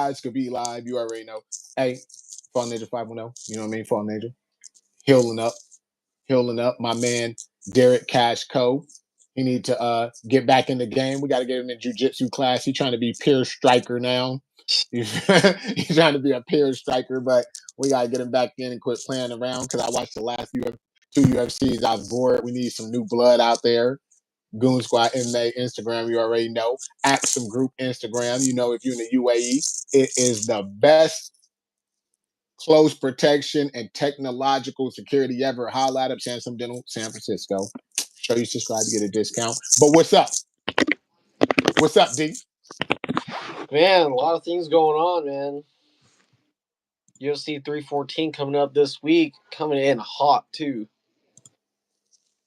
guys could be live. You already know. Hey, Fall Ninja 510. You know what I mean? Fall Ninja. Healing up. Healing up. My man, Derek Cash Co. He need to get back in the game. We got to get him in jiu-jitsu class. He's trying to be peer striker now. He's trying to be a peer striker, but we got to get him back in and quit playing around because I watched the last two UFCs. I was bored. We need some new blood out there. Goon Squad MMA Instagram, you already know. Axum Group Instagram, you know, if you're in the UAE, it is the best close protection and technological security ever. Holla at up Samsung Dental, San Francisco. Show you subscribe to get a discount. But what's up? What's up, D? Man, a lot of things going on, man. UFC 314 coming up this week, coming in hot too.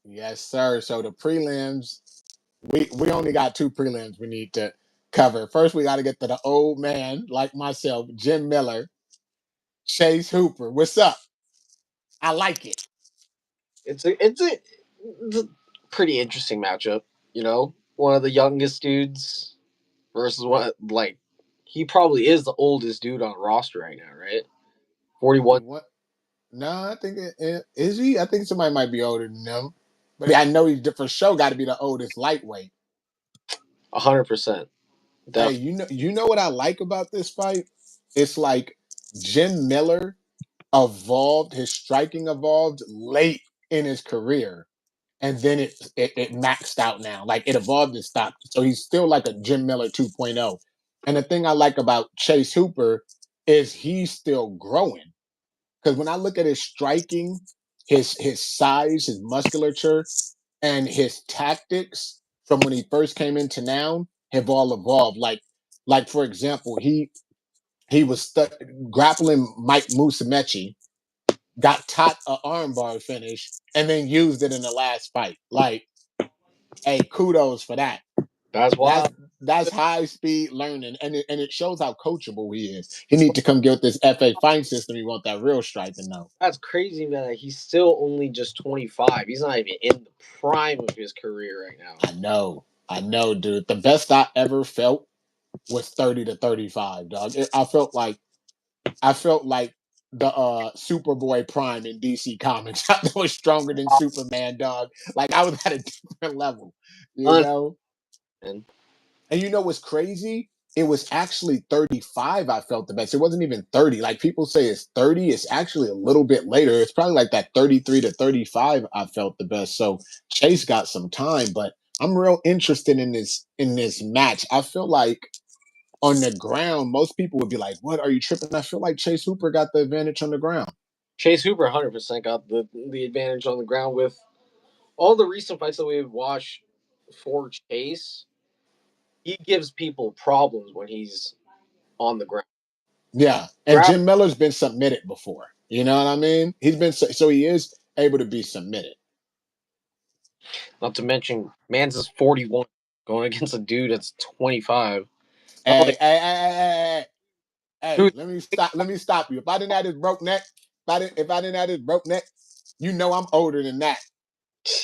Yes, sir. So the prelims, we only got two prelims we need to cover. First, we got to get to the old man like myself, Jim Miller, Chase Hooper. What's up? I like it. It's a pretty interesting matchup, you know. One of the youngest dudes versus he probably is the oldest dude on the roster right now, right? 41. What? No, I think is he? I think somebody might be older than him, but I know he's for sure got to be the oldest lightweight. 100%. Hey, you know what I like about this fight? It's like Jim Miller evolved, his striking evolved late in his career, and then it maxed out now. Like it evolved and stopped. So he's still like a Jim Miller 2.0. And the thing I like about Chase Hooper is he's still growing. Because when I look at his striking, his size, his musculature, and his tactics from when he first came into now have all evolved. Like for example, he was grappling Mike Musumeci, got taught an armbar finish, and then used it in the last fight. Like, hey, kudos for that. That's wild. That's high speed learning, and it shows how coachable he is. He need to come get with this FA fight system. You want that real striking though. That's crazy, man. He's still only just 25. He's not even in the prime of his career right now. I know, dude. The best I ever felt was 30 to 35, dog. I felt like the Superboy Prime in DC Comics. I was stronger than Superman, dog. Like I was at a different level, you know. And you know what's crazy? It was actually 35. I felt the best. It wasn't even 30. Like people say it's 30. It's actually a little bit later. It's probably like that 33 to 35. I felt the best. So Chase got some time, but I'm real interested in this match. I feel like on the ground, most people would be like, "What are you tripping?" I feel like Chase Hooper got the advantage on the ground. Chase Hooper 100% got the advantage on the ground with all the recent fights that we've watched for Chase. He gives people problems when he's on the ground. Yeah, and Jim Miller's been submitted before. You know what I mean? He's been so he is able to be submitted. Not to mention, Mans is 41 going against a dude that's 25. Hey, let me stop you. If I didn't have this broke neck, if I didn't have this broke neck, you know I'm older than that.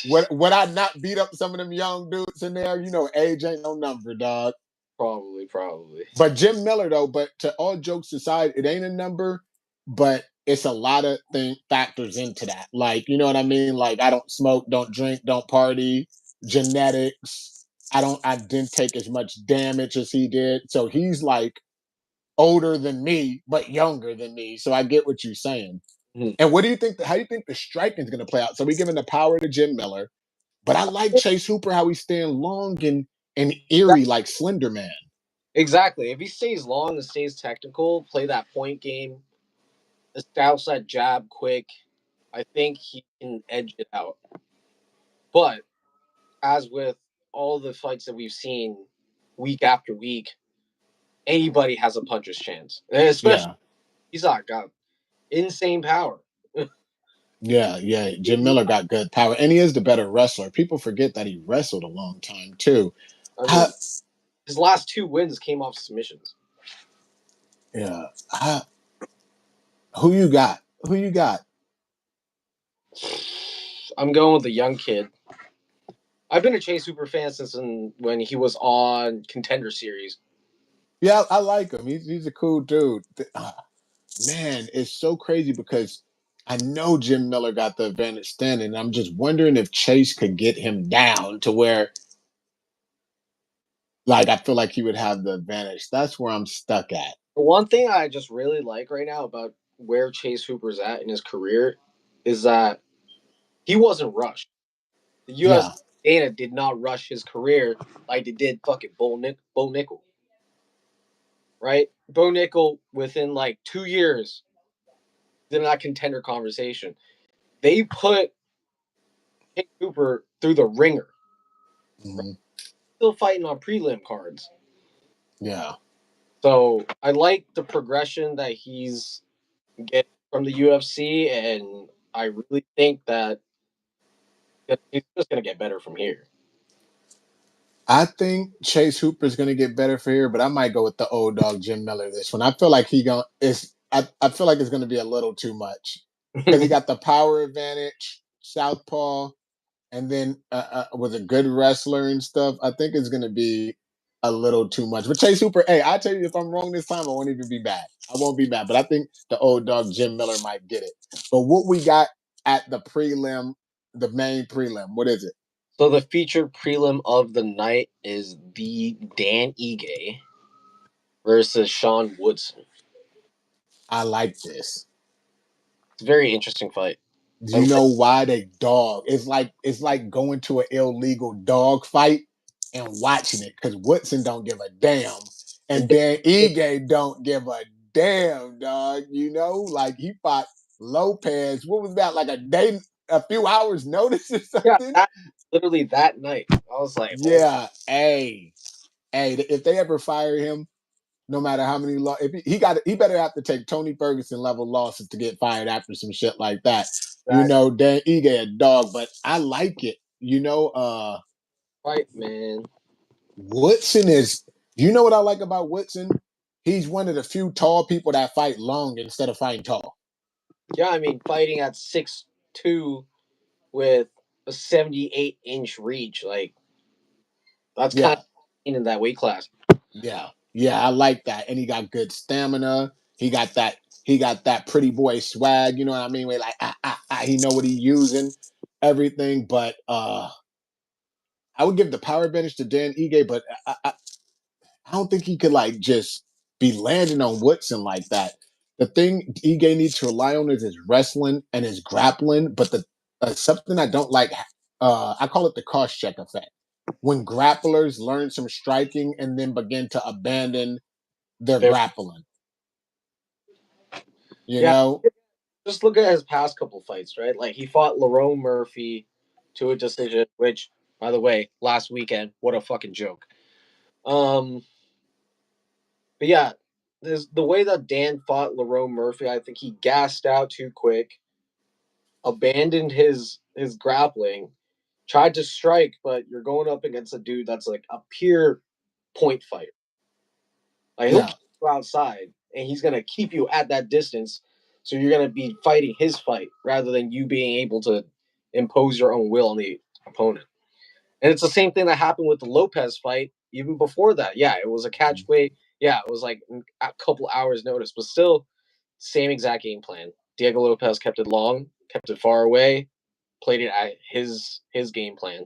Would I not beat up some of them young dudes in there? You know, age ain't no number, dog. Probably. But Jim Miller, though, but to all jokes aside, it ain't a number, but it's a lot of factors into that. Like, you know what I mean? Like, I don't smoke, don't drink, don't party, genetics. I didn't take as much damage as he did. So he's like older than me, but younger than me. So I get what you're saying. Mm-hmm. And what do you think? How do you think the striking is going to play out? So we giving the power to Jim Miller, but I like Chase Hooper how he's staying long and eerie like Slender Man. Exactly. If he stays long and stays technical, play that point game, establish that jab quick, I think he can edge it out. But as with all the fights that we've seen week after week, anybody has a puncher's chance. Especially he's not got insane power. Yeah. Jim Miller got good power, and he is the better wrestler. People forget that he wrestled a long time too. I mean, his last 2 wins came off submissions. Yeah. Who you got? I'm going with the young kid. I've been a Chase Hooper fan since when he was on Contender Series. Yeah, I like him. He's a cool dude. Man, it's so crazy because I know Jim Miller got the advantage standing. And I'm just wondering if Chase could get him down to where, like, I feel like he would have the advantage. That's where I'm stuck at. The one thing I just really like right now about where Chase Hooper's at in his career is that he wasn't rushed. The Yeah. UFC Dana did not rush his career like they did fucking Bo Nickel, right? Bo Nickel within like 2 years did not contender conversation. They put Chase Hooper through the ringer, right? Hmm. Still fighting on prelim cards. Yeah. So I like the progression that he's getting from the UFC, and I really think that he's just gonna get better from here. I think Chase Hooper's gonna get better for here, but I might go with the old dog Jim Miller this one. I feel like he going is I feel like it's gonna be a little too much. Because he got the power advantage, southpaw, and then was a good wrestler and stuff. I think it's gonna be a little too much. But Chase Hooper, hey, I tell you, if I'm wrong this time, I won't even be mad. I won't be mad. But I think the old dog Jim Miller might get it. But what we got at the prelim, the main prelim, what is it? So the featured prelim of the night is the Dan Ige versus Sean Woodson. I like this. It's a very interesting fight. Do I you like, know why they dog? It's like going to an illegal dog fight and watching it because Woodson don't give a damn, and then Ige don't give a damn, dog. You know, like he fought Lopez. What was that? Like a day, a few hours notice or yeah, something? literally that night. I was like, oh, Yeah. Hey, if they ever fire him, no matter how many if he better have to take Tony Ferguson level losses to get fired after some shit like that. You that know, Dan Ige a dog, but I like it. You know, fight, man. Woodson is. You know what I like about Woodson? He's one of the few tall people that fight long instead of fighting tall. Yeah, I mean, fighting at 6'2" with a 78-inch reach, like that's kind of Yeah, in that weight class. yeah. I like that, and he got good stamina. He got that. He got that pretty boy swag. You know what I mean? Where like, he know what he's using, everything. But I would give the power advantage to Dan Ige, but I don't think he could like just be landing on Woodson like that. The thing Ige needs to rely on is his wrestling and his grappling. But the something I don't like, I call it the cost check effect. When grapplers learn some striking and then begin to abandon their There, grappling, you yeah. know? Just look at his past couple fights, right? Like he fought Lerone Murphy to a decision, which, by the way, last weekend, what a fucking joke. Um, but yeah, there's the way that Dan fought Lerone Murphy. I think he gassed out too quick, abandoned his grappling, tried to strike, but you're going up against a dude that's like a pure point fighter. Like he'll Yeah, keep you outside, and he's gonna keep you at that distance. So you're gonna be fighting his fight rather than you being able to impose your own will on the opponent. And it's the same thing that happened with the Lopez fight. Even before that, yeah, it was a catch weight. Yeah, it was like a couple hours notice, but still, same exact game plan. Diego Lopez kept it long, kept it far away, played it at his game plan.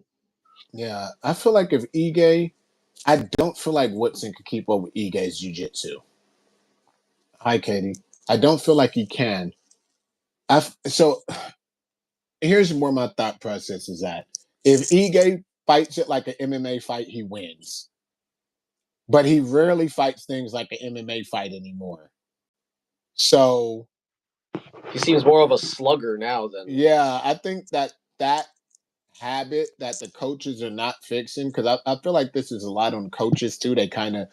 yeah. I feel like if Ige, I don't feel like Woodson could keep up with Ige's jiu-jitsu. Hi, Katie. I don't feel like he can. So here's where my thought process is at. If Ige fights it like an MMA fight, he wins. But he rarely fights things like an MMA fight anymore. So He seems more of a slugger now than yeah, I think that habit that the coaches are not fixing, because I feel like this is a lot on coaches too. They kind of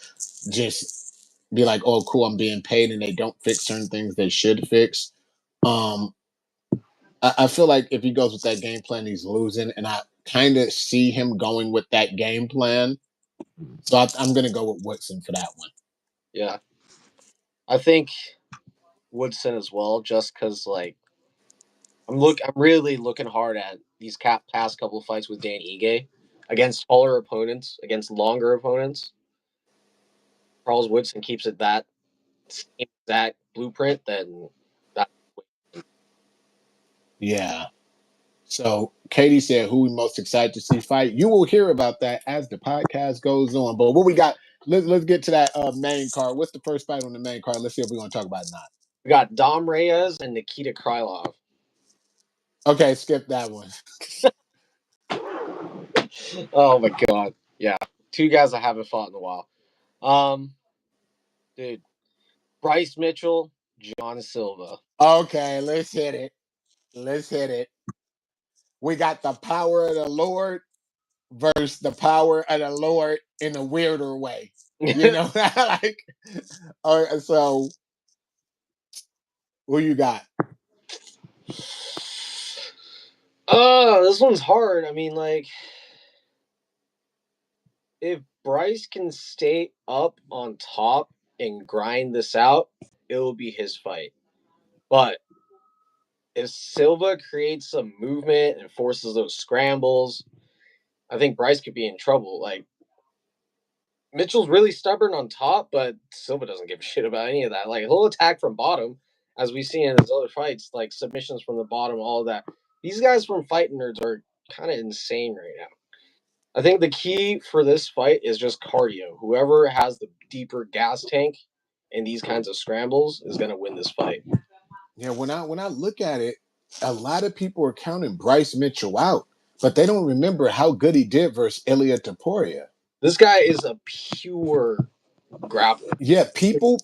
just be like, oh cool, I'm being paid, and they don't fix certain things they should fix. Um, I feel like if he goes with that game plan, he's losing, and I kind of see him going with that game plan. So I'm going to go with Woodson for that one. yeah. I think Woodson as well, just because like I'm really looking hard at these past couple fights with Dan Ige against taller opponents, against longer opponents. Charles Woodson keeps it that same exact blueprint, then that. Yeah. So Katie said, "Who we most excited to see fight?" You will hear about that as the podcast goes on. But what we got? Let's get to that main card. What's the first fight on the main card? Let's see if we're going to talk about it or not. We got Dom Reyes and Nikita Krylov. Okay, skip that one. Oh my god. Yeah. Two guys I haven't fought in a while. Dude. Bryce Mitchell, John Silva. Okay, let's hit it. Let's hit it. We got the power of the Lord versus the power of the Lord in a weirder way. You know, like, so who you got? Oh, this one's hard. I mean, like, if Bryce can stay up on top and grind this out, it will be his fight. But if Silva creates some movement and forces those scrambles, I think Bryce could be in trouble. Like, Mitchell's really stubborn on top, but Silva doesn't give a shit about any of that. Like, he'll attack from bottom, as we see in his other fights, like submissions from the bottom, all of that. These guys from Fight Nerds are kind of insane right now. I think the key for this fight is just cardio. Whoever has the deeper gas tank in these kinds of scrambles is going to win this fight. Yeah, when I look at it, a lot of people are counting Bryce Mitchell out, but they don't remember how good he did versus Ilya Taporia. This guy is a pure grappler. Yeah, people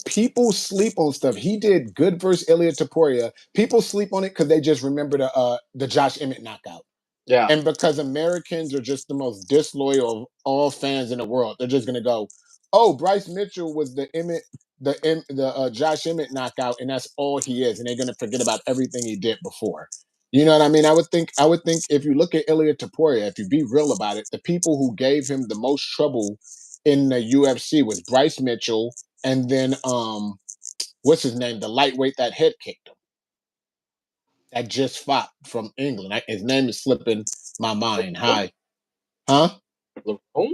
sleep on stuff. He did good versus Ilya Taporia. People sleep on it because they just remember the Josh Emmett knockout. Yeah. And because Americans are just the most disloyal of all fans in the world, they're just gonna go, "Oh, Bryce Mitchell was the Josh Emmett knockout, and that's all he is," and they're gonna forget about everything he did before. You know what I mean? I would think if you look at Ilya Taporia, if you be real about it, the people who gave him the most trouble in the UFC was Bryce Mitchell, and then what's his name, the lightweight that head kicked him, that just fought from England. His name is slipping my mind. Hi. Huh? Lavone?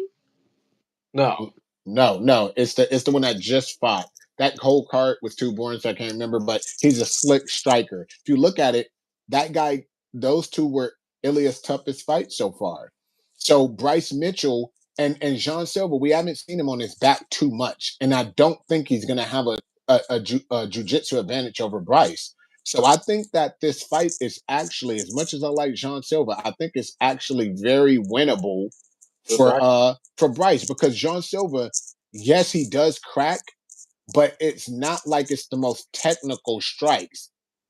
No. No. It's the one that just fought. That whole card was too boring, so I can't remember. But he's a slick striker. If you look at it, that guy, those two were Ilya's toughest fight so far. So Bryce Mitchell and Jean Silva, we haven't seen him on his back too much, and I don't think he's going to have a jiu-jitsu advantage over Bryce. So I think that this fight is actually, as much as I like Jean Silva, I think it's actually very winnable for Bryce, because Jean Silva, yes, he does crack, but it's not like it's the most technical strikes.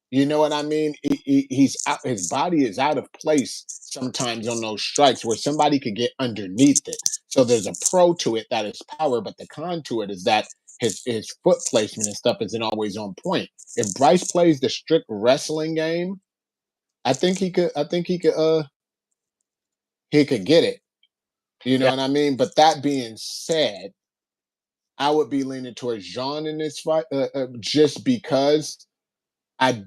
You know what I mean? He's out, his body is out of place sometimes on those strikes where somebody could get underneath it. So there's a pro to it that is power, but the con to it is that his foot placement and stuff isn't always on point. If Bryce plays the strict wrestling game, I think he could. I think he could get it. You know Yeah. what I mean? But that being said, I would be leaning towards Jean in this fight, just because I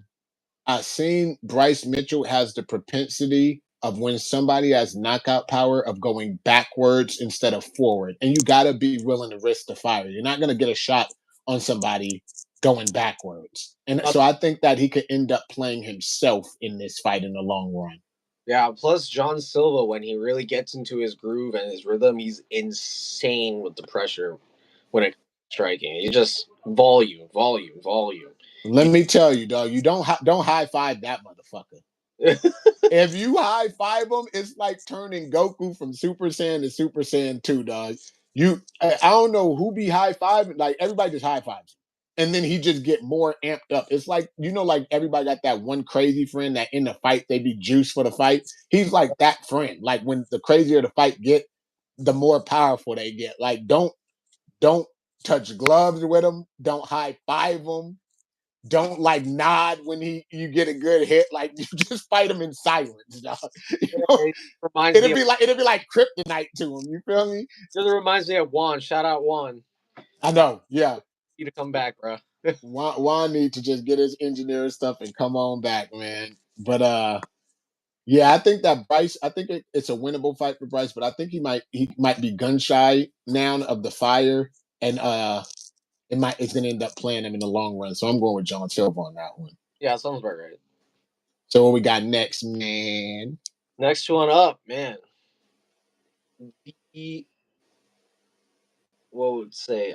seen Bryce Mitchell has the propensity of, when somebody has knockout power, of going backwards instead of forward, and you got to be willing to risk the fire. You're not going to get a shot on somebody going backwards, and so I think that he could end up playing himself in this fight in the long run. Yeah, plus John Silva, when he really gets into his groove and his rhythm, he's insane with the pressure when it comes to striking. He just volume, volume, volume. Let me tell you, dog, you don't high five that motherfucker. If you high five him, it's like turning Goku from Super Saiyan to Super Saiyan 2, dog. I don't know who be high fiving, like everybody just high fives. And then he just get more amped up. It's like, like everybody got that one crazy friend that in the fight they be juiced for the fight. He's like that friend. Like, when the crazier the fight get, the more powerful they get. Like, don't touch gloves with him. Don't high five him. Don't like nod when you get a good hit. Like, you just fight him in silence, dog. You know? It reminds me it'd be like kryptonite to him. You feel me? it reminds me of Juan. Shout out Juan. I know. Yeah. You to come back, bro. Juan need to just get his engineer stuff and come on back, man. But yeah, I think that Bryce. I think it's a winnable fight for Bryce, but I think he might be gun shy now of the fire, and it's gonna end up playing him in the long run. So I'm going with John Silver on that one. Yeah, sounds about right. So what we got next, man? Next one up, man. The what would say?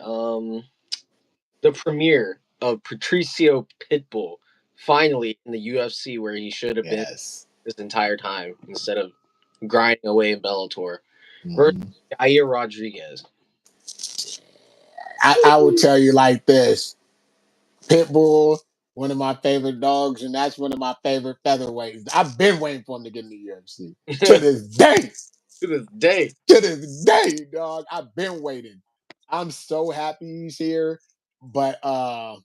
The premiere of Patricio Pitbull finally in the UFC where he should have been Yes. this entire time instead of grinding away in Bellator versus Mm-hmm. Jair Rodriguez. I will tell you like this: Pitbull, one of my favorite dogs, and that's one of my favorite featherweights. I've been waiting for him to get in the UFC to To this day. this day. To this day, dog. I've been waiting. I'm so happy he's here, but I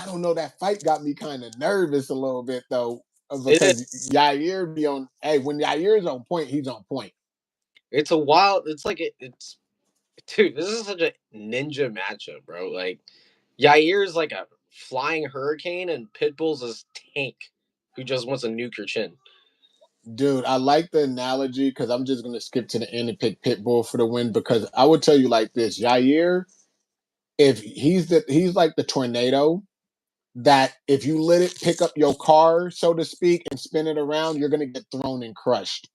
don't know. That fight got me kind of nervous a little bit though, It is. because Yair be on. Hey, when Yair's on point, he's on point. It's a wild. It's like it's dude. This is such a ninja matchup, bro. Like Yair is like a flying hurricane, and Pitbull's this tank who just wants to nuke your chin. Dude, I like the analogy because I'm just gonna skip to the end and pick Pitbull for the win because I would tell you like this: Yair, if he's like the tornado that if you let it pick up your car, so to speak, and spin it around, you're gonna get thrown and crushed.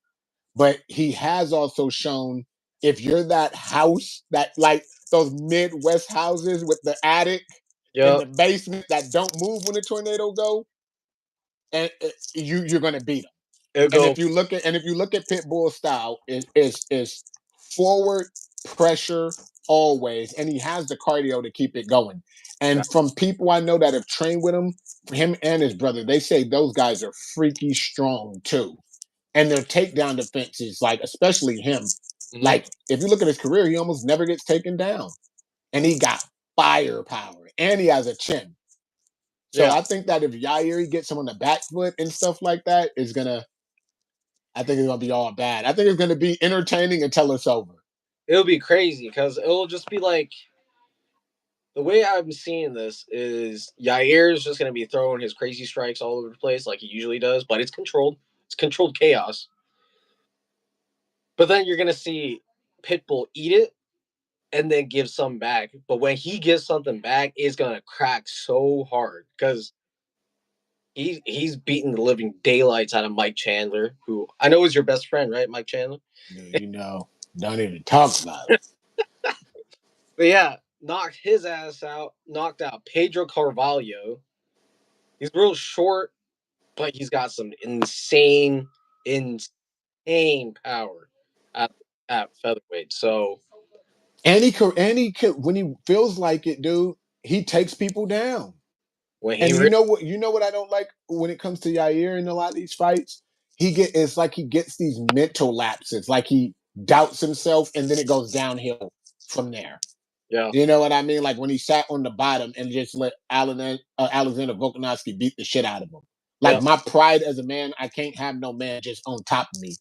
But he has also shown if you're that house that like those Midwest houses with the attic and Yep. the basement that don't move when the tornado go, and you're gonna beat them. It'll And go. if you look at Pitbull's style, is forward pressure always, and he has the cardio to keep it going. And from people I know that have trained with him and his brother, they say those guys are freaky strong too. And their takedown defenses, like especially him, Mhm. like if you look at his career, he almost never gets taken down, and he got firepower, and he has a chin. So Yeah. I think that if Yair gets him on the back foot and stuff like that, is gonna I think it's gonna be all bad. I think it's gonna be entertaining until it's over. It'll be crazy because it'll just be like the way I'm seeing this is Yair is just going to be throwing his crazy strikes all over the place like he usually does, but it's controlled. It's controlled chaos. But then you're going to see Pitbull eat it and then give some back. But when he gives something back, it's going to crack so hard because he's beating the living daylights out of Mike Chandler, who I know is your best friend, right, Mike Chandler? You know, don't even talk about it. But yeah, knocked his ass out, knocked out Pedro Carvalho. He's real short, but he's got some insane power at, at featherweight. So When he feels like it, dude, he takes people down. when he And you know what I don't like when it comes to Yair in a lot of these fights? It's like he gets these mental lapses, like he doubts himself and then it goes downhill from there. yeah, You know what I mean? Like when he sat on the bottom and just let Alexander Volkanovski beat the shit out of him. Like yeah, my pride as a man, I can't have no man just on top of me.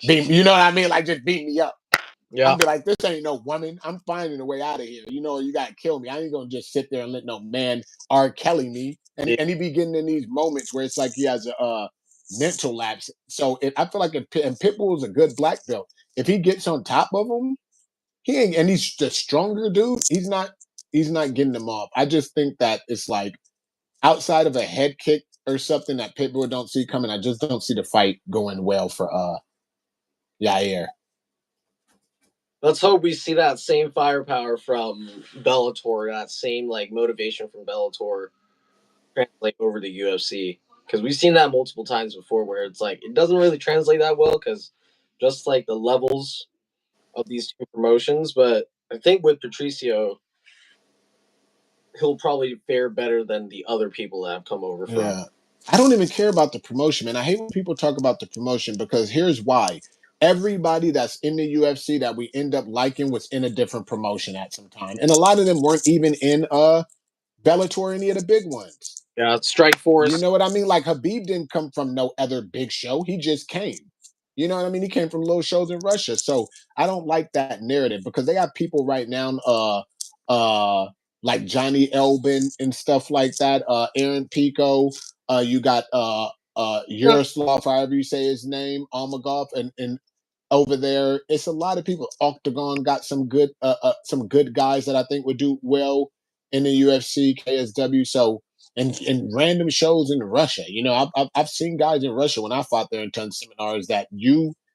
You know what I mean? Like just beat me up. I'm yeah, be like, this ain't no woman. I'm finding a way out of here. You know, you gotta kill me. I ain't gonna just sit there and let no man R. Kelly me. yeah. And he be getting in these moments where it's like he has a mental lapse. So I feel like and Pitbull is a good black belt. If he gets on top of him, he ain't, and he's the stronger dude. He's not getting them off. I just think that it's like outside of a head kick or something that Pitbull don't see coming. I just don't see the fight going well for Yair. Let's hope we see that same firepower from Bellator, that same like motivation from Bellator translate over to UFC. Because we've seen that multiple times before, where it's like it doesn't really translate that well because just like the levels of these two promotions. But I think with Patricio, he'll probably fare better than the other people that have come over from. Yeah. I don't even care about the promotion, man. I hate when people talk about the promotion because here's why. Everybody that's in the UFC that we end up liking was in a different promotion at some time. And a lot of them weren't even in Bellator, any of the big ones. Yeah, Strike You Force. know what I mean? Like Habib didn't come from no other big show. He just came. You know what I mean? He came from little shows in Russia. So I don't like that narrative because they have people right now, like Johnny Elbin and stuff like that, Aaron Pico, you got Yeah, Yaroslav, however you say his name, Almagov, and over there. It's a lot of people. Octagon got some good guys that I think would do well in the UFC, KSW. So and random shows in Russia. I've seen guys in Russia when I fought there and done seminars that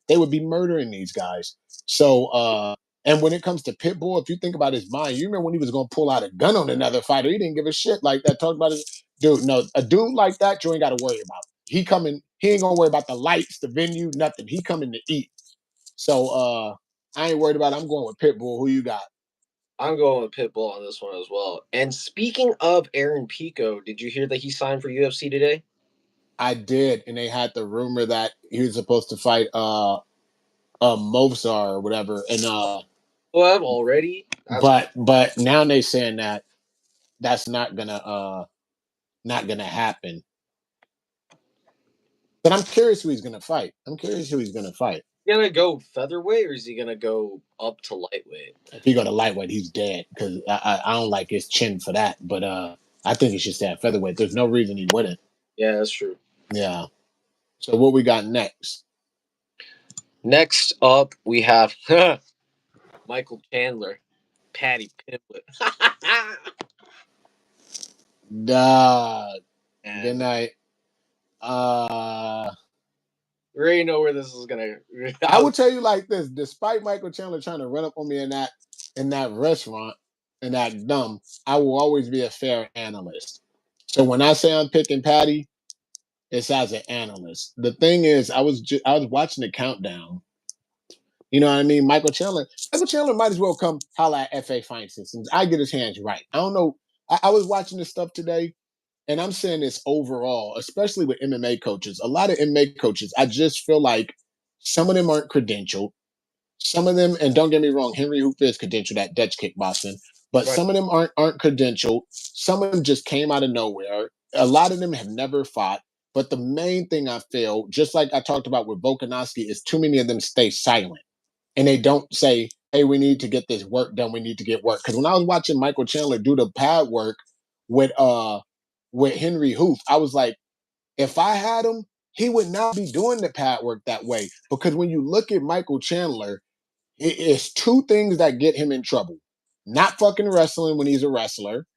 they would be murdering these guys. So and when it comes to Pitbull, if you think about his mind, you remember when he was gonna pull out a gun on another fighter, he didn't give a shit like that. Talked about it, dude. No, a dude like that you ain't got to worry about. He ain't gonna worry about the lights, the venue, nothing. He coming to eat. So I ain't worried about it. I'm going with Pitbull. Who you got? I'm going with Pitbull on this one as well. And speaking of Aaron Pico, did you hear that he signed for UFC today? I did, and they had the rumor that he was supposed to fight Mozart or whatever. And Well, already. That's but now they saying that that's not gonna happen. But I'm curious who he's gonna fight. I'm curious who he's gonna fight. gonna go featherweight or is he gonna go up to lightweight? If he go to lightweight, he's dead because I don't like his chin for that. But I think he should stay at featherweight. There's no reason he wouldn't. Yeah, that's true. Yeah. So what we got next? Next up, we have Michael Chandler, Patty Pimblett. Good And night. we already know where this is gonna. I will tell you like this: despite Michael Chandler trying to run up on me in that restaurant and act dumb, I will always be a fair analyst. So when I say I'm picking Patty, it's as an analyst. The thing is, I was watching the countdown. You know what I mean? Michael Chandler might as well come holla at FA Fight Systems. I get his hands right. I don't know. I was watching this stuff today, and I'm saying this overall, especially with MMA coaches. A lot of MMA coaches, I just feel like some of them aren't credentialed. Some of them, and don't get me wrong, Henry Hooper is credentialed at Dutch kickboxing, but Right. some of them aren't credentialed. Some of them just came out of nowhere. A lot of them have never fought. But the main thing I feel, just like I talked about with Volkanovski, is too many of them stay silent and they don't say, "Hey, we need to get this work done. We need to get work." Because when I was watching Michael Chandler do the pad work with Henry Hoof, I was like, if I had him, he would not be doing the pad work that way. Because when you look at Michael Chandler, it's two things that get him in trouble: not fucking wrestling when he's a wrestler,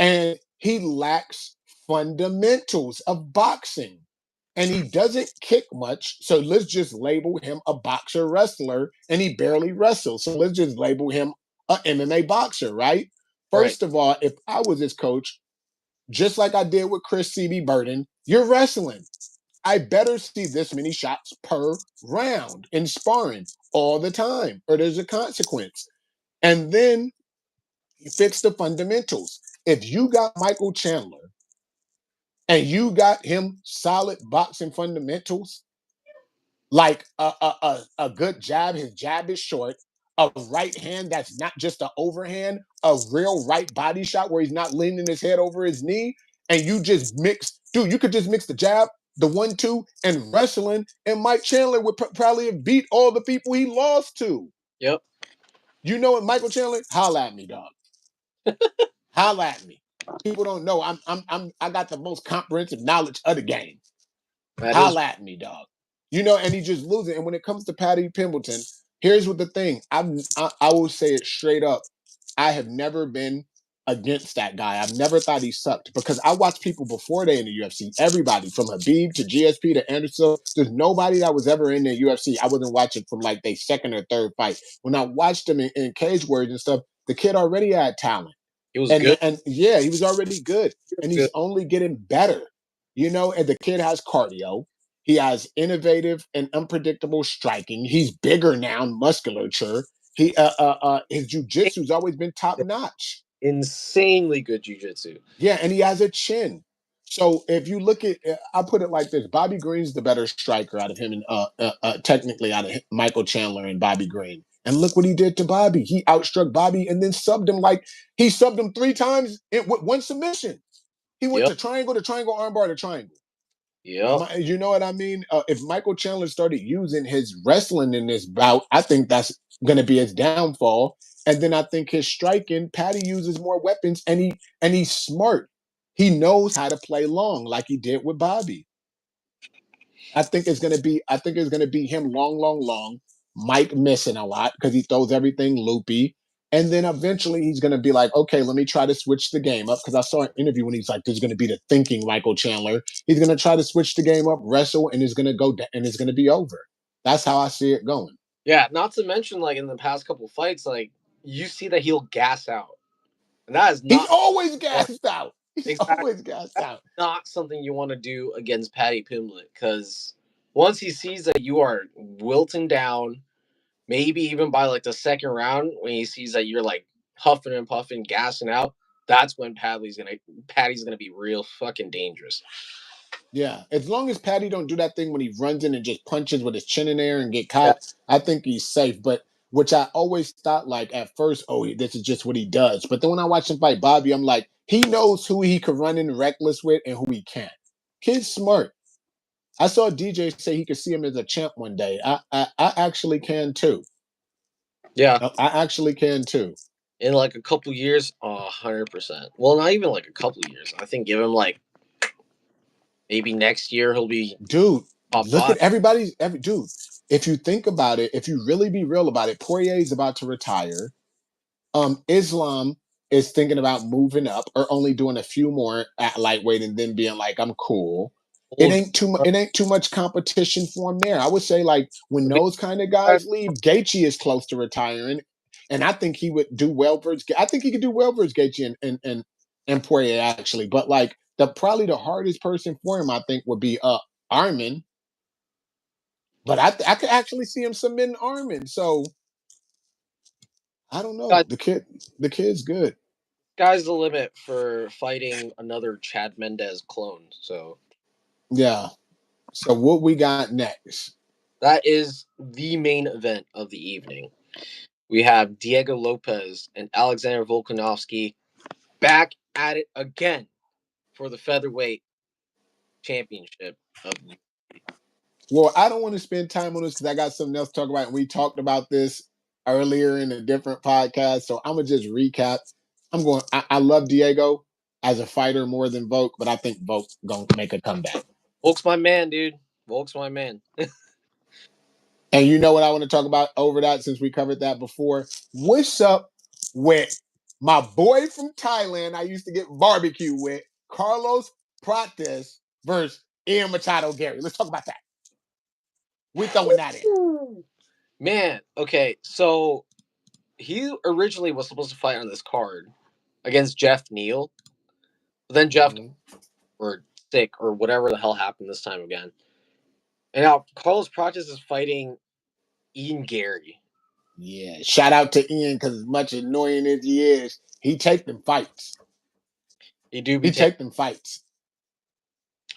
and he lacks fundamentals of boxing. And he doesn't kick much. So let's just label him a boxer wrestler. And he barely wrestles. So let's just label him a MMA boxer, right? Right. First of all, if I was his coach, just like I did with Chris C.B. Burden, you're wrestling. I better see this many shots per round in sparring all the time, or there's a consequence. And then you fix the fundamentals. If you got Michael Chandler and you got him solid boxing fundamentals, like a good jab, his jab is short, a right hand that's not just an overhand, a real right body shot where he's not leaning his head over his knee, and you just mix, dude, you could just mix the jab, the 1-2, and wrestling, and Mike Chandler would probably have beat all the people he lost to. Yep. You know what, Michael Chandler? Holla at me, dog. Holla at me. People don't know I got the most comprehensive knowledge of the game. That is Holla at me, dog. And he just losing. And when it comes to Patty Pimbleton, here's what the thing. I will say it straight up. I have never been against that guy. I've never thought he sucked because I watched people before they in the UFC. Everybody from Habib to GSP to Anderson. There's nobody that was ever in the UFC. I wasn't watching from like their second or third fight. When I watched him in Cage Warriors and stuff, the kid already had talent. He was And good. and yeah, he was already good. He was And good. he's only getting better. And the kid has cardio. He has innovative and unpredictable striking. He's bigger now, musculature. His jujitsu's always been top notch. Insanely good jujitsu. Yeah, and he has a chin. So if you look at, I put it like this: Bobby Green's the better striker out of him, and technically out of Michael Chandler and Bobby Green. And look what he did to Bobby. He outstruck Bobby and then subbed him like he subbed him 3 times with one submission. He went Yep. to triangle, armbar to triangle. Yep. You know what I mean? If Michael Chandler started using his wrestling in this bout, I think that's going to be his downfall. And then I think his striking, Patty uses more weapons, and he's smart. He knows how to play long, like he did with Bobby. I think it's going to be him long, long, long. Mike missing a lot because he throws everything loopy. And then eventually he's going to be like, okay, let me try to switch the game up. Because I saw an interview when he's like, "This is going to be the thinking Michael Chandler." He's going to try to switch the game up, wrestle, and it's going to go and it's going to be over. That's how I see it going. Yeah, not to mention like in the past couple fights, like you see that he'll gas out, and that is He's not always or gassed out. He's exactly always gassed that's out. not something you want to do against Paddy Pimblett because once he sees that you are wilting down, maybe even by like the second round, when he sees that you're like huffing and puffing, gassing out, that's when Paddy's gonna be real fucking dangerous. Yeah, as long as Patty don't do that thing when he runs in and just punches with his chin in there and get Yeah, caught, I think he's safe. But which I always thought, like at first, oh, this is just what he does. But then when I watch him fight Bobby, I'm like, he knows who he could run in reckless with and who he can't. Kid's smart. I saw DJ say he could see him as a champ one day. I actually can too. yeah. I actually can too. In like a couple years, 100%. Well, not even like a couple years. I think give him like maybe next year he'll be Dude, top look five. at every dude. If you think about it, if you really be real about it, Poirier is about to retire. Islam is thinking about moving up or only doing a few more at lightweight and then being like, I'm cool. It Well, ain't too much. It ain't too much competition for him there. I would say like when those kind of guys leave, Gaethje is close to retiring, and I think he would do well versus. I think he could do well versus Gaethje and Poirier actually. But like probably the hardest person for him, I think, would be Armin. But I could actually see him submitting Armin. So I don't know. God, The kid's good. sky's the limit for fighting another Chad Mendez clone. So Yeah. So what we got next? that is the main event of the evening. We have Diego Lopez and Alexander Volkanovski back at it again for the featherweight championship of Well, I don't want to spend time on this because I got something else to talk about. And we talked about this earlier in a different podcast. So I'm gonna just recap. I love Diego as a fighter more than Volk, but I think Volk gonna make a comeback. Volk's my man, dude. Volk's my man. And you know what I want to talk about over that since we covered that before? What's up with my boy from Thailand I used to get barbecue with, Carlos Prates versus Ian Machado Gary. Let's talk about that. We're throwing that in. Man, okay, so he originally was supposed to fight on this card against Jeff Neal, but then Jeff Mhm. or sick or whatever the hell happened this time again. And now Carlos Prates is fighting Ian Gary. Yeah, shout out to Ian because as much annoying as he is, he take them fights. He do be He taking. take them fights.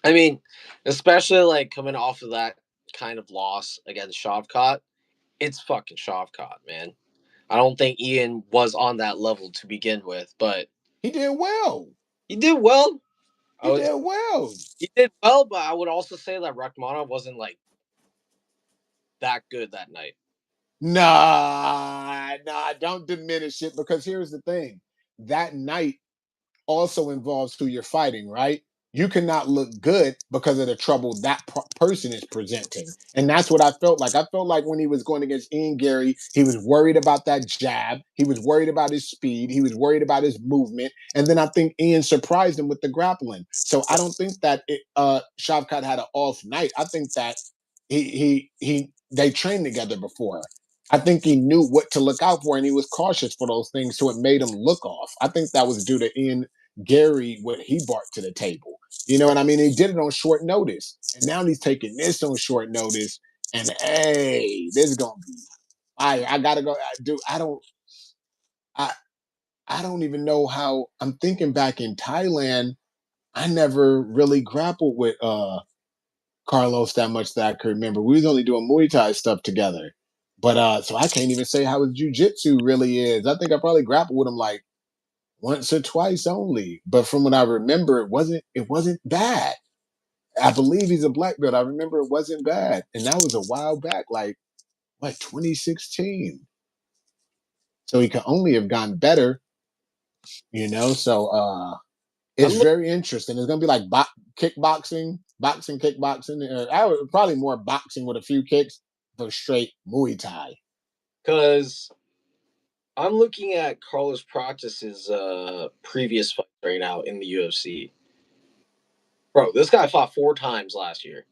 I mean, especially like coming off of that kind of loss against Shavkat, it's fucking Shavkat, man. I don't think Ian was on that level to begin with, but He did well. he did well. I He would did well. he did well, but I would also say that Rakhmonov wasn't like that good that night. Nah, don't diminish it because here's the thing. That night also involves who you're fighting, right? You cannot look good because of the trouble that person is presenting. And that's what I felt like. I felt like when he was going against Ian Gary, he was worried about that jab. He was worried about his speed. He was worried about his movement. And then I think Ian surprised him with the grappling. So I don't think that Shavkat had an off night. I think that they trained together before. I think he knew what to look out for and he was cautious for those things. So it made him look off. I think that was due to Ian Gary, what he brought to the table. You know what I mean? He did it on short notice. And now he's taking this on short notice. And hey, this is gonna be fire. I gotta go. I I don't even know how I'm thinking back in Thailand. I never really grappled with Carlos that much that I could remember. We was only doing Muay Thai stuff together. But so I can't even say how his jujitsu really is. I think I probably grappled with him like once or twice only. But from what I remember, it wasn't bad. I believe he's a black belt. I remember it wasn't bad. And that was a while back, like what, 2016. So he could only have gotten better. So it's I'm look- very interesting. It's gonna be like kickboxing, kickboxing. Probably more boxing with a few kicks. the straight Muay Thai. Because I'm looking at Carlos Praxis's previous fight right now in the UFC. Bro, this guy fought 4 times last year.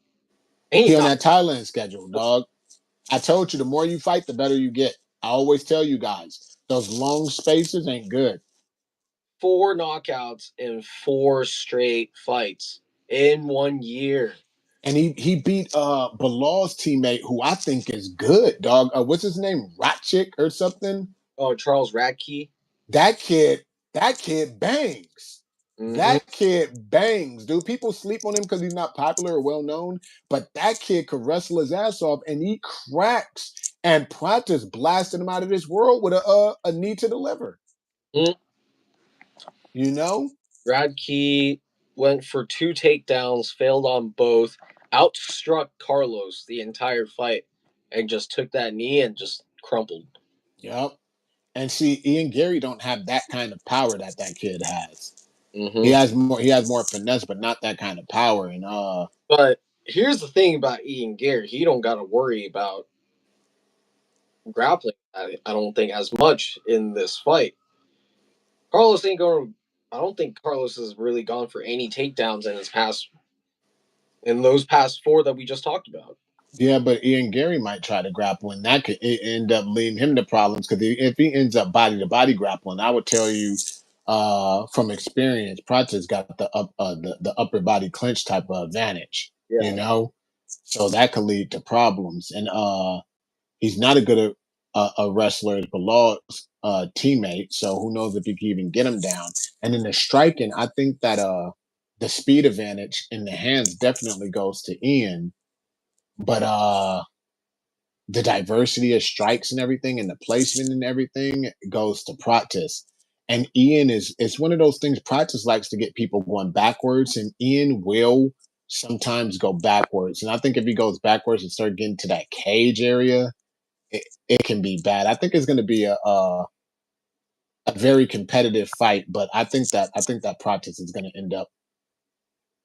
And He he's on not that Thailand schedule, dog. I told you, the more you fight, the better you get. I always tell you guys, those long spaces ain't good. 4 knockouts in 4 straight fights in 1 year. And he beat Bilal's teammate, who I think is good, dog. What's his name? Ratchik or something? Oh, Charles Radke. That kid, that kid bangs. Mm-hmm. That kid bangs, dude. People sleep on him because he's not popular or well known, but that kid could wrestle his ass off, and he cracks. And Practice blasted him out of this world with a knee to the liver. Mm-hmm. You know? Radke went for 2 takedowns, failed on both, outstruck Carlos the entire fight, and just took that knee and just crumpled. Yep. And see, Ian Gary don't have that kind of power that that kid has. He Mm-hmm. has more. He has more finesse, but not that kind of power. And But here's the thing about Ian Gary: he don't got to worry about grappling. I don't think as much in this fight. Carlos ain't going. I don't think Carlos has really gone for any takedowns in those past 4 that we just talked about. yeah, but Ian Gary might try to grapple, and that could end up leading him to problems. Because if he ends up body to body grappling, I would tell you from experience, Prate's got the upper body clinch type of advantage. You Yeah, know, so that could lead to problems. And he's not a good a wrestler as Bilal's teammate, so who knows if he can even get him down. And in the striking, I think that the speed advantage in the hands definitely goes to Ian, but the diversity of strikes and everything and the placement and everything goes to Pratis. And Ian is it's one of those things. Pratis likes to get people going backwards, and Ian will sometimes go backwards. And I think if he goes backwards and start getting to that cage area, it can be bad. I think it's going to be a very competitive fight, but I think that Pratis is going to end up.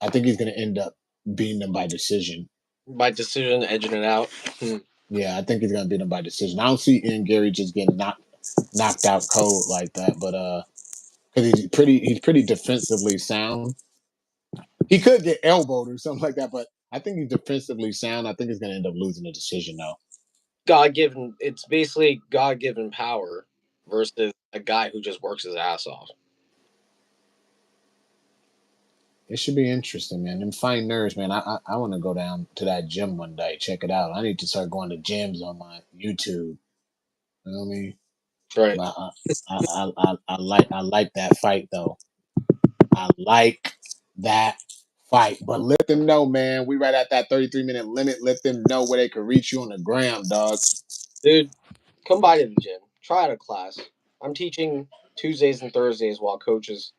I think he's going to end up beating them by decision. by decision, edging it out. Hmm. Yeah, I think he's gonna beat him by decision. I don't see Ian Gary just getting knocked out cold like that, but because he's pretty defensively sound. He could get elbowed or something like that, but I think he's defensively sound. I think he's gonna end up losing the decision though. God given. It's basically God given power versus a guy who just works his ass off. It should be interesting, man. Them fine nerves, man. I want to go down to that gym one day, check it out. I need to start going to gyms on my YouTube. You know what I mean? Right. But I like that fight though. I like that fight. But let them know, man. We right at that 33-minute limit. Let them know where they can reach you on the gram, dog. Dude, come by to the gym. Try out a class. I'm teaching Tuesdays and Thursdays while coaches.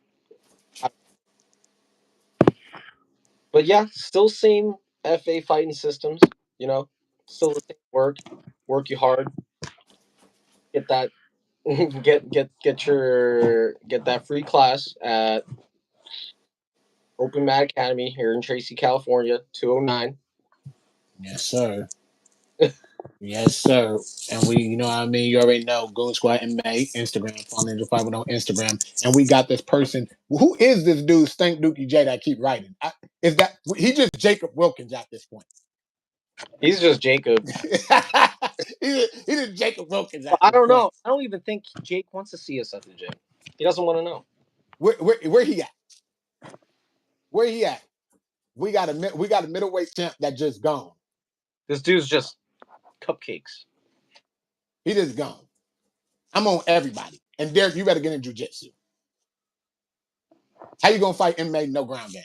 But yeah, still same FA fighting systems. You know, still the same work. Work you hard. Get that. Get that free class at Open Mat Academy here in Tracy, California, 209. Yes, sir. Yes, sir. And we, you know what I mean? You already know Goon Squad MMA, Instagram, follow Ninja 5 on Instagram. And we got this person. Who is this dude, Stank Dookie J, that keep writing? Is that he just Jacob Wilkins at this point? He's just Jacob. He just Jacob Wilkins But at I this don't point. know. I don't even think Jake wants to see us at the gym. He doesn't want to know. Where he at? Where he at? We got a middleweight champ that just gone. This dude's just cupcakes. He just gone. I'm on everybody. And Derek, you better get in jujitsu. How you gonna fight MMA no ground game?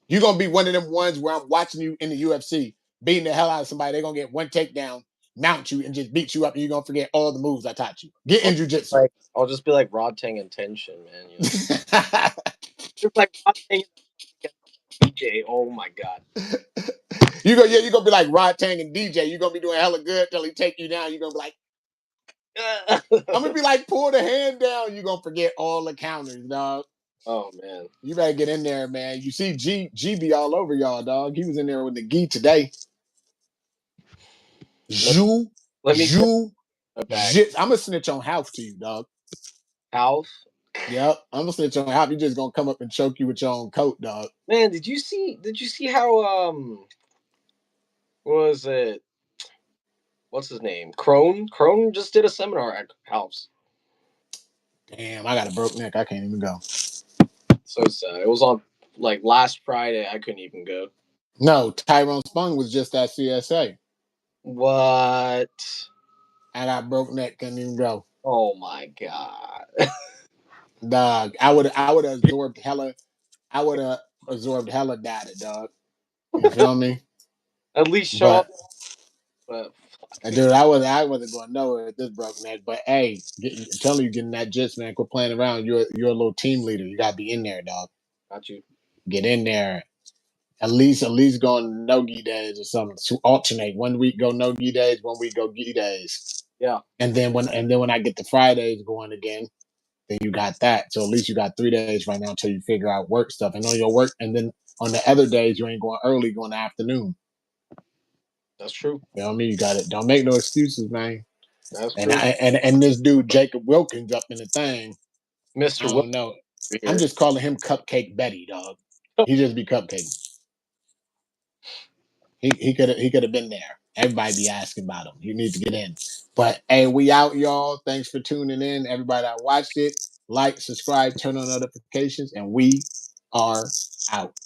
You gonna be one of them ones where I'm watching you in the UFC beating the hell out of somebody. They're gonna get one takedown, mount you, and just beat you up, and you're gonna forget all the moves I taught you. Get in jujitsu. I'll just be like Rod Tang and Tension, man. You know, just like Rod Tang against DJ. Oh my god. You're gonna be like Rod Tang and DJ. You're gonna be doing hella good till he take you down. You're gonna be like, I'm gonna be like, pull the hand down. You're gonna forget all the counters, dog. Oh man. You better get in there, man. You see GB all over y'all, dog. He was in there with the gi today. Let, Jou, let me check Jou, my bag. Jit. I'm gonna snitch on House to you, dog. House. Yep, I'm gonna snitch on House. You just gonna come up and choke you with your own coat, dog. Man, did you see how what was it? What's his name? Crone just did a seminar at House. Damn, I got a broke neck. I can't even go. So sad. It was on like last Friday. I couldn't even go. No, Tyrone Spong was just at CSA. What? I got broke neck. Couldn't even go. Oh my god. Dog, I would have absorbed hella. I would have absorbed hella data, dog. You feel me? At least show up. But But fuck me. dude, I wasn't going nowhere with this broke neck. But hey, I'm telling you, getting that jits, man. Quit playing around. You're a little team leader. You gotta be in there, dog. Got you. Get in there. At least go on no gi days or something. To alternate. 1 week go no gi days, 1 week go gi days. Yeah, And then when I get the Fridays going again, then you got that. So at least you got 3 days right now until you figure out work stuff. And on your work, and then on the other days you ain't going early, going afternoon. that's true. You know what I mean? You got it. Don't make no excuses, man. That's And true. and this dude Jacob Wilkins up in the thing. I Mr. Will don't know. I'm here. just calling him Cupcake Betty, dog. He just be cupcake. He could have been there. Everybody be asking about him. You need to get in. But hey, we out, y'all. Thanks for tuning in. Everybody that watched it, like, subscribe, turn on notifications, and we are out.